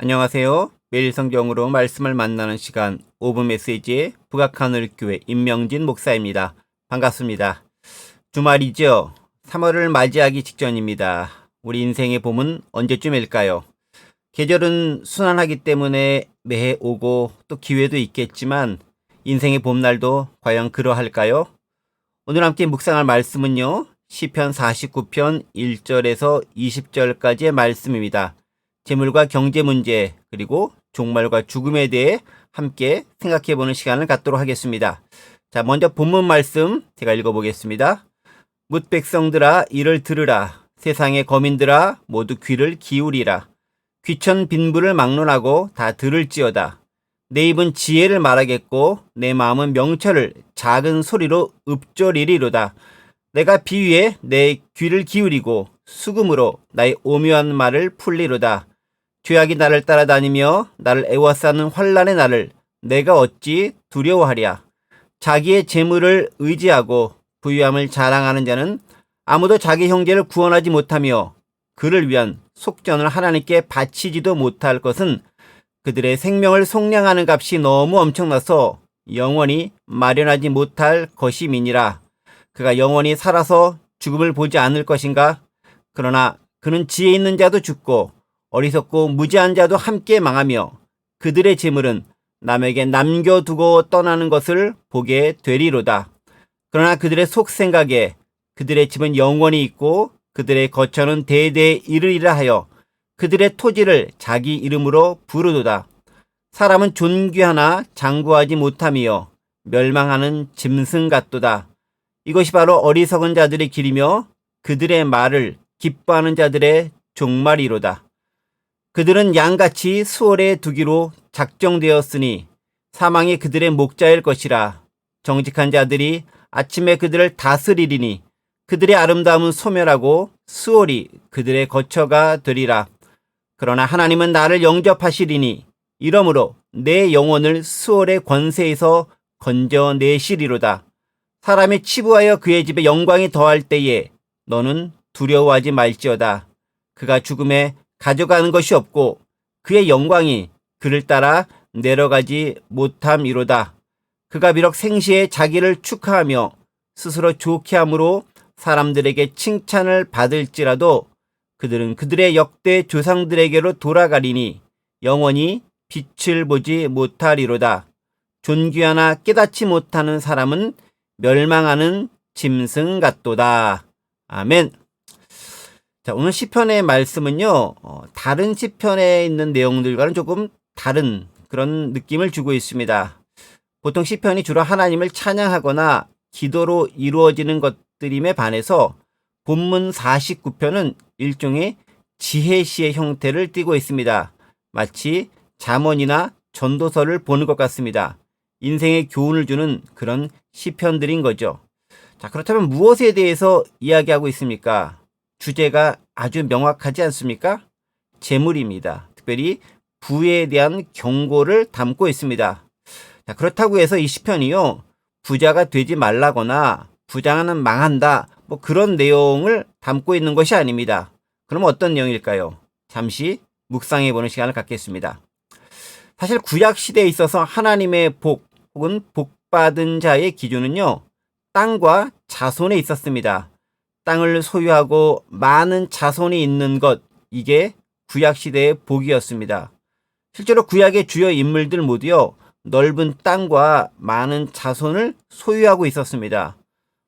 안녕하세요. 매일 성경으로 말씀을 만나는 시간 5분 메시지의 북악하늘교회 임명진 목사입니다. 반갑습니다. 주말이죠. 3월을 맞이하기 직전입니다. 우리 인생의 봄은 언제쯤일까요? 계절은 순환하기 때문에 매해 오고 또 기회도 있겠지만 인생의 봄날도 과연 그러할까요? 오늘 함께 묵상할 말씀은요. 시편 49편 1절에서 20절까지의 말씀입니다. 재물과 경제 문제 그리고 종말과 죽음에 대해 함께 생각해보는 시간을 갖도록 하겠습니다. 자, 먼저 본문 말씀 제가 읽어보겠습니다. 뭇 백성들아 이를 들으라. 세상의 거민들아 모두 귀를 기울이라. 귀천 빈부를 막론하고 다 들을지어다. 내 입은 지혜를 말하겠고 내 마음은 명철을 작은 소리로 읊조리리로다. 내가 비위에 내 귀를 기울이고 수금으로 나의 오묘한 말을 풀리로다. 죄악이 나를 따라다니며 나를 애워싸는 환난의 날을 내가 어찌 두려워하랴. 자기의 재물을 의지하고 부유함을 자랑하는 자는 아무도 자기 형제를 구원하지 못하며 그를 위한 속전을 하나님께 바치지도 못할 것은 그들의 생명을 속량하는 값이 너무 엄청나서 영원히 마련하지 못할 것임이니라. 그가 영원히 살아서 죽음을 보지 않을 것인가? 그러나 그는 지혜 있는 자도 죽고 어리석고 무지한 자도 함께 망하며 그들의 재물은 남에게 남겨두고 떠나는 것을 보게 되리로다. 그러나 그들의 속생각에 그들의 집은 영원히 있고 그들의 거처는 대대에 이르리라 하여 그들의 토지를 자기 이름으로 부르도다. 사람은 존귀하나 장구하지 못하며 멸망하는 짐승 같도다. 이것이 바로 어리석은 자들의 길이며 그들의 말을 기뻐하는 자들의 종말이로다. 그들은 양같이 수월에 두기로 작정되었으니 사망이 그들의 목자일 것이라. 정직한 자들이 아침에 그들을 다스리리니 그들의 아름다움은 소멸하고 수월이 그들의 거처가 되리라. 그러나 하나님은 나를 영접하시리니 이러므로 내 영혼을 수월의 권세에서 건져내시리로다. 사람이 치부하여 그의 집에 영광이 더할 때에 너는 두려워하지 말지어다. 그가 죽음에 가져가는 것이 없고 그의 영광이 그를 따라 내려가지 못함이로다. 그가 비록 생시에 자기를 축하하며 스스로 좋게 함으로 사람들에게 칭찬을 받을지라도 그들은 그들의 역대 조상들에게로 돌아가리니 영원히 빛을 보지 못하리로다. 존귀하나 깨닫지 못하는 사람은 멸망하는 짐승 같도다. 아멘. 자, 오늘 시편의 말씀은요, 다른 시편에 있는 내용들과는 조금 다른 그런 느낌을 주고 있습니다. 보통 시편이 주로 하나님을 찬양하거나 기도로 이루어지는 것들임에 반해서 본문 49편은 일종의 지혜시의 형태를 띠고 있습니다. 마치 잠언이나 전도서를 보는 것 같습니다. 인생의 교훈을 주는 그런 시편들인 거죠. 자, 그렇다면 무엇에 대해서 이야기하고 있습니까? 주제가 아주 명확하지 않습니까? 재물입니다. 특별히 부에 대한 경고를 담고 있습니다. 자, 그렇다고 해서 이 시편이요, 부자가 되지 말라거나 부자는 망한다, 뭐 그런 내용을 담고 있는 것이 아닙니다. 그럼 어떤 내용일까요? 잠시 묵상해 보는 시간을 갖겠습니다. 사실 구약 시대에 있어서 하나님의 복 혹은 복받은 자의 기준은요, 땅과 자손에 있었습니다. 땅을 소유하고 많은 자손이 있는 것, 이게 구약 시대의 복이었습니다. 실제로 구약의 주요 인물들 모두요, 넓은 땅과 많은 자손을 소유하고 있었습니다.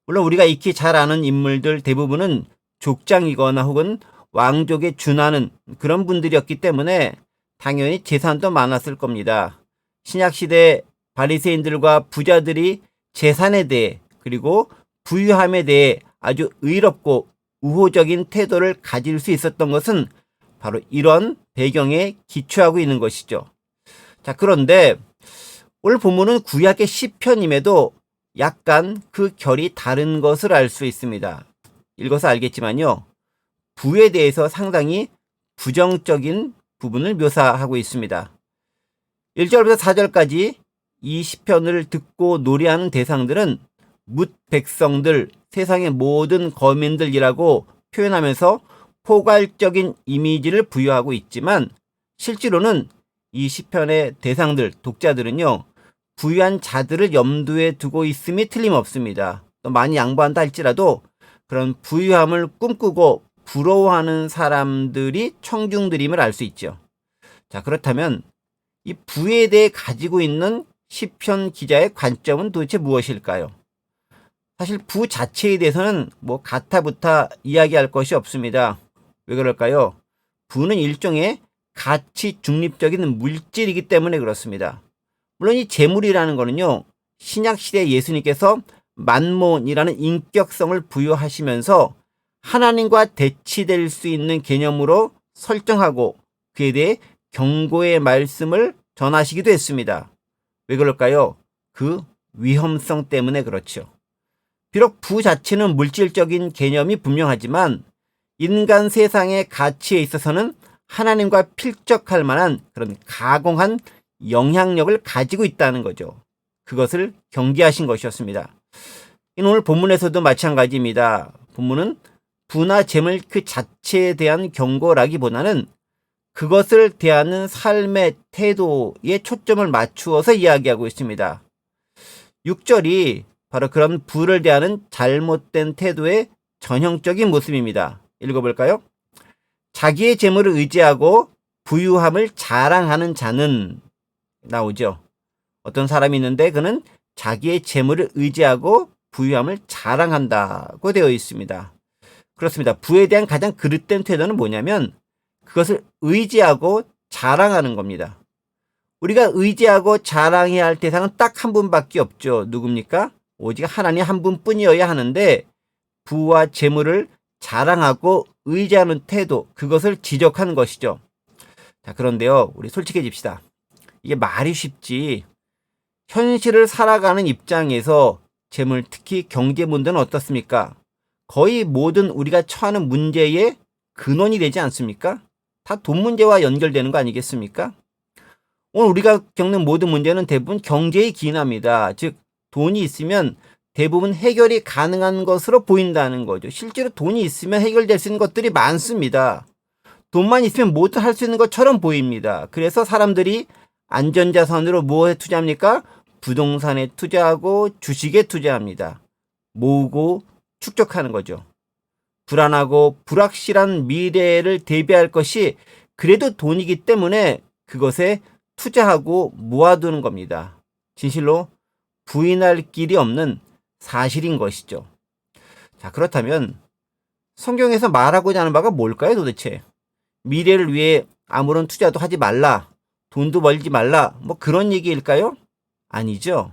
물론 우리가 익히 잘 아는 인물들 대부분은 족장이거나 혹은 왕족에 준하는 그런 분들이었기 때문에 당연히 재산도 많았을 겁니다. 신약시대 바리새인들과 부자들이 재산에 대해 그리고 부유함에 대해 아주 의롭고 우호적인 태도를 가질 수 있었던 것은 바로 이런 배경에 기초하고 있는 것이죠. 자, 그런데 오늘 본문은 구약의 시편임에도 약간 그 결이 다른 것을 알 수 있습니다. 읽어서 알겠지만요, 부에 대해서 상당히 부정적인 부분을 묘사하고 있습니다. 1절부터 4절까지 이 시편을 듣고 노래하는 대상들은 뭇 백성들, 세상의 모든 거민들이라고 표현하면서 포괄적인 이미지를 부여하고 있지만 실제로는 이 시편의 대상들, 독자들은요, 부유한 자들을 염두에 두고 있음이 틀림없습니다. 또 많이 양보한다 할지라도 그런 부유함을 꿈꾸고 부러워하는 사람들이 청중들임을 알 수 있죠. 자, 그렇다면 이 부에 대해 가지고 있는 시편 기자의 관점은 도대체 무엇일까요? 사실 부 자체에 대해서는 뭐 가타부타 이야기할 것이 없습니다. 왜 그럴까요? 부는 일종의 가치 중립적인 물질이기 때문에 그렇습니다. 물론 이 재물이라는 거는요, 신약시대 예수님께서 만몬이라는 인격성을 부여하시면서 하나님과 대치될 수 있는 개념으로 설정하고 그에 대해 경고의 말씀을 전하시기도 했습니다. 왜 그럴까요? 그 위험성 때문에 그렇죠. 비록 부 자체는 물질적인 개념이 분명하지만 인간 세상의 가치에 있어서는 하나님과 필적할 만한 그런 가공한 영향력을 가지고 있다는 거죠. 그것을 경계하신 것이었습니다. 오늘 본문에서도 마찬가지입니다. 본문은 부나 재물 그 자체에 대한 경고라기보다는 그것을 대하는 삶의 태도에 초점을 맞추어서 이야기하고 있습니다. 6절이 바로 그런 부를 대하는 잘못된 태도의 전형적인 모습입니다. 읽어볼까요? 자기의 재물을 의지하고 부유함을 자랑하는 자는 나오죠. 어떤 사람이 있는데 그는 자기의 재물을 의지하고 부유함을 자랑한다고 되어 있습니다. 그렇습니다. 부에 대한 가장 그릇된 태도는 뭐냐면 그것을 의지하고 자랑하는 겁니다. 우리가 의지하고 자랑해야 할 대상은 딱 한 분밖에 없죠. 누굽니까? 오직 하나님 한 분뿐이어야 하는데 부와 재물을 자랑하고 의지하는 태도, 그것을 지적하는 것이죠. 자, 그런데요, 우리 솔직해집시다. 이게 말이 쉽지. 현실을 살아가는 입장에서 재물, 특히 경제 문제는 어떻습니까? 거의 모든 우리가 처하는 문제의 근원이 되지 않습니까? 다 돈 문제와 연결되는 거 아니겠습니까? 오늘 우리가 겪는 모든 문제는 대부분 경제에 기인합니다. 즉 돈이 있으면 대부분 해결이 가능한 것으로 보인다는 거죠. 실제로 돈이 있으면 해결될 수 있는 것들이 많습니다. 돈만 있으면 모두 할 수 있는 것처럼 보입니다. 그래서 사람들이 안전자산으로 뭐에 투자합니까? 부동산에 투자하고 주식에 투자합니다. 모으고 축적하는 거죠. 불안하고 불확실한 미래를 대비할 것이 그래도 돈이기 때문에 그것에 투자하고 모아두는 겁니다. 진실로 부인할 길이 없는 사실인 것이죠. 자, 그렇다면 성경에서 말하고자 하는 바가 뭘까요, 도대체? 미래를 위해 아무런 투자도 하지 말라, 돈도 벌지 말라, 뭐 그런 얘기일까요? 아니죠.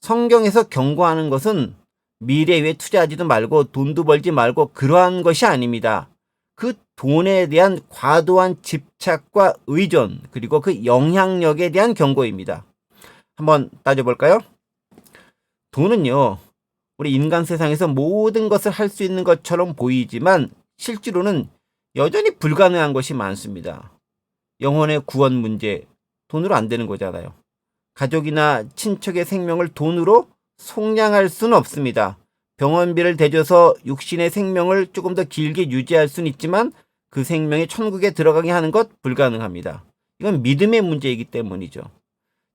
성경에서 경고하는 것은 미래 위해 투자하지도 말고 돈도 벌지 말고 그러한 것이 아닙니다. 그 돈에 대한 과도한 집착과 의존, 그리고 그 영향력에 대한 경고입니다. 한번 따져볼까요? 돈은요, 우리 인간 세상에서 모든 것을 할 수 있는 것처럼 보이지만 실제로는 여전히 불가능한 것이 많습니다. 영혼의 구원 문제, 돈으로 안 되는 거잖아요. 가족이나 친척의 생명을 돈으로 속량할 수는 없습니다. 병원비를 대줘서 육신의 생명을 조금 더 길게 유지할 수는 있지만 그 생명이 천국에 들어가게 하는 것 불가능합니다. 이건 믿음의 문제이기 때문이죠.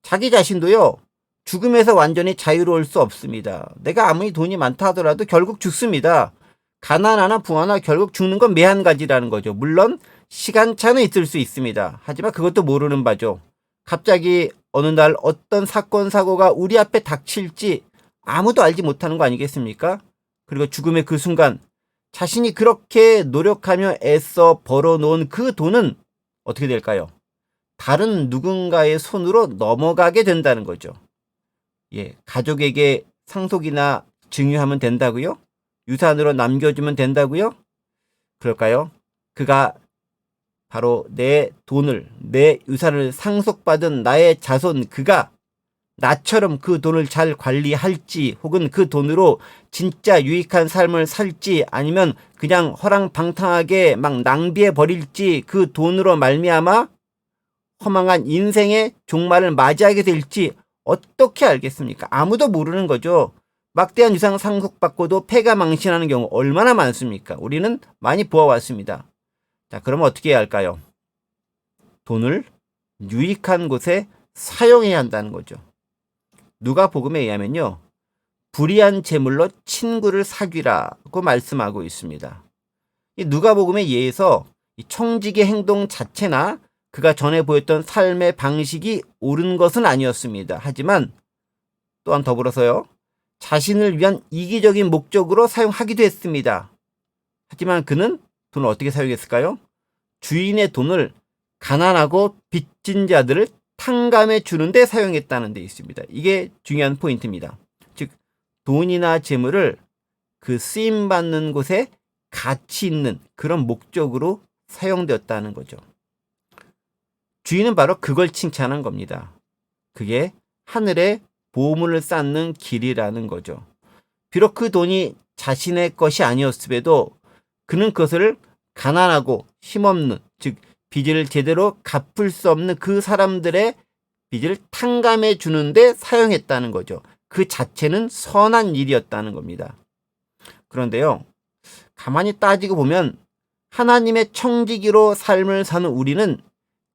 자기 자신도요, 죽음에서 완전히 자유로울 수 없습니다. 내가 아무리 돈이 많다 하더라도 결국 죽습니다. 가난하나 부하나 결국 죽는 건 매한가지라는 거죠. 물론 시간차는 있을 수 있습니다. 하지만 그것도 모르는 바죠. 갑자기 어느 날 어떤 사건 사고가 우리 앞에 닥칠지 아무도 알지 못하는 거 아니겠습니까? 그리고 죽음의 그 순간 자신이 그렇게 노력하며 애써 벌어놓은 그 돈은 어떻게 될까요? 다른 누군가의 손으로 넘어가게 된다는 거죠. 예, 가족에게 상속이나 증여하면 된다고요? 유산으로 남겨주면 된다고요? 그럴까요? 그가 바로 내 돈을, 내 유산을 상속받은 나의 자손, 그가 나처럼 그 돈을 잘 관리할지, 혹은 그 돈으로 진짜 유익한 삶을 살지, 아니면 그냥 허랑방탕하게 막 낭비해 버릴지, 그 돈으로 말미암아 허망한 인생의 종말을 맞이하게 될지 어떻게 알겠습니까? 아무도 모르는 거죠. 막대한 유산 상속받고도 폐가 망신하는 경우 얼마나 많습니까? 우리는 많이 보아왔습니다. 자, 그러면 어떻게 해야 할까요? 돈을 유익한 곳에 사용해야 한다는 거죠. 누가복음에 의하면요, 불의한 재물로 친구를 사귀라고 말씀하고 있습니다. 이 누가복음의 예에서 이 청지기의 행동 자체나 그가 전에 보였던 삶의 방식이 옳은 것은 아니었습니다. 하지만 또한 더불어서요, 자신을 위한 이기적인 목적으로 사용하기도 했습니다. 하지만 그는 돈을 어떻게 사용했을까요? 주인의 돈을 가난하고 빚진 자들을 탕감해 주는 데 사용했다는 데 있습니다. 이게 중요한 포인트입니다. 즉, 돈이나 재물을 그 쓰임받는 곳에 가치 있는 그런 목적으로 사용되었다는 거죠. 주인은 바로 그걸 칭찬한 겁니다. 그게 하늘에 보물을 쌓는 길이라는 거죠. 비록 그 돈이 자신의 것이 아니었음에도 그는 그것을 가난하고 힘없는, 즉 빚을 제대로 갚을 수 없는 그 사람들의 빚을 탕감해 주는데 사용했다는 거죠. 그 자체는 선한 일이었다는 겁니다. 그런데요, 가만히 따지고 보면 하나님의 청지기로 삶을 사는 우리는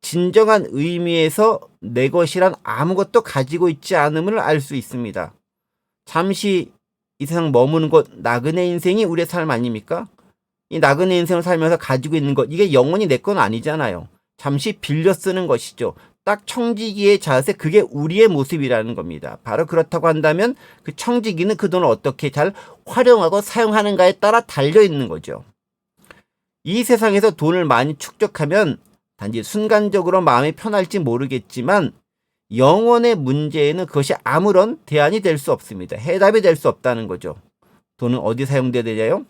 진정한 의미에서 내 것이란 아무것도 가지고 있지 않음을 알 수 있습니다. 잠시 이 세상 머무는 것, 나그네 인생이 우리의 삶 아닙니까? 이 나그네 인생을 살면서 가지고 있는 것, 이게 영원히 내 건 아니잖아요. 잠시 빌려 쓰는 것이죠. 딱 청지기의 자세, 그게 우리의 모습이라는 겁니다. 바로 그렇다고 한다면 그 청지기는 그 돈을 어떻게 잘 활용하고 사용하는가에 따라 달려있는 거죠. 이 세상에서 돈을 많이 축적하면 단지 순간적으로 마음이 편할지 모르겠지만 영원의 문제에는 그것이 아무런 대안이 될 수 없습니다. 해답이 될 수 없다는 거죠. 돈은 어디 사용되어야 되냐요?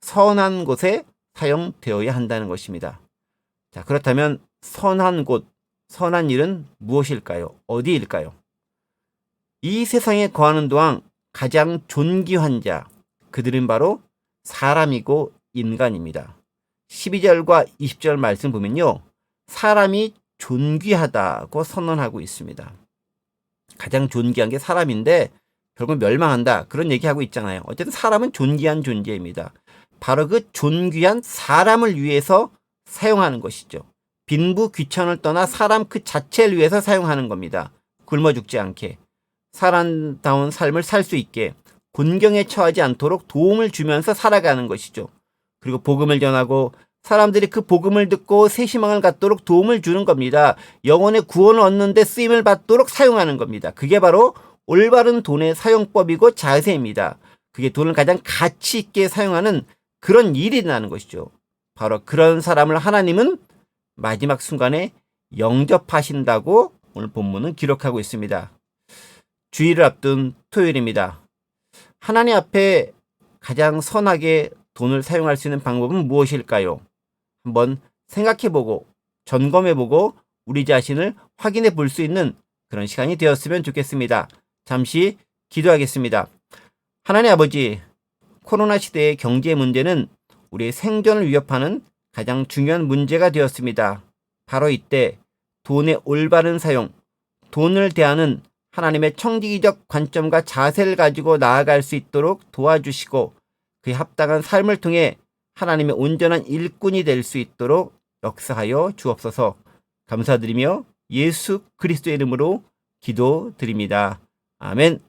선한 곳에 사용되어야 한다는 것입니다. 자, 그렇다면 선한 곳, 선한 일은 무엇일까요? 어디일까요? 이 세상에 거하는 동안 가장 존귀한 자, 그들은 바로 사람이고 인간입니다. 12절과 20절 말씀 보면요, 사람이 존귀하다고 선언하고 있습니다. 가장 존귀한 게 사람인데 결국 멸망한다, 그런 얘기하고 있잖아요. 어쨌든 사람은 존귀한 존재입니다. 바로 그 존귀한 사람을 위해서 사용하는 것이죠. 빈부 귀천을 떠나 사람 그 자체를 위해서 사용하는 겁니다. 굶어 죽지 않게, 사람다운 삶을 살 수 있게, 곤경에 처하지 않도록 도움을 주면서 살아가는 것이죠. 그리고 복음을 전하고 사람들이 그 복음을 듣고 새 희망을 갖도록 도움을 주는 겁니다. 영혼의 구원을 얻는 데 쓰임을 받도록 사용하는 겁니다. 그게 바로 올바른 돈의 사용법이고 자세입니다. 그게 돈을 가장 가치 있게 사용하는 그런 일이라는 것이죠. 바로 그런 사람을 하나님은 마지막 순간에 영접하신다고 오늘 본문은 기록하고 있습니다. 주일을 앞둔 토요일입니다. 하나님 앞에 가장 선하게 돈을 사용할 수 있는 방법은 무엇일까요? 한번 생각해보고 점검해보고 우리 자신을 확인해 볼 수 있는 그런 시간이 되었으면 좋겠습니다. 잠시 기도하겠습니다. 하나님 아버지, 코로나 시대의 경제 문제는 우리의 생존을 위협하는 가장 중요한 문제가 되었습니다. 바로 이때 돈의 올바른 사용, 돈을 대하는 하나님의 청지기적 관점과 자세를 가지고 나아갈 수 있도록 도와주시고 그에 합당한 삶을 통해 하나님의 온전한 일꾼이 될 수 있도록 역사하여 주옵소서. 감사드리며 예수 그리스도의 이름으로 기도드립니다. 아멘.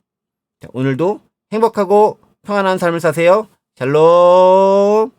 자, 오늘도 행복하고 평안한 삶을 사세요. 샬롬.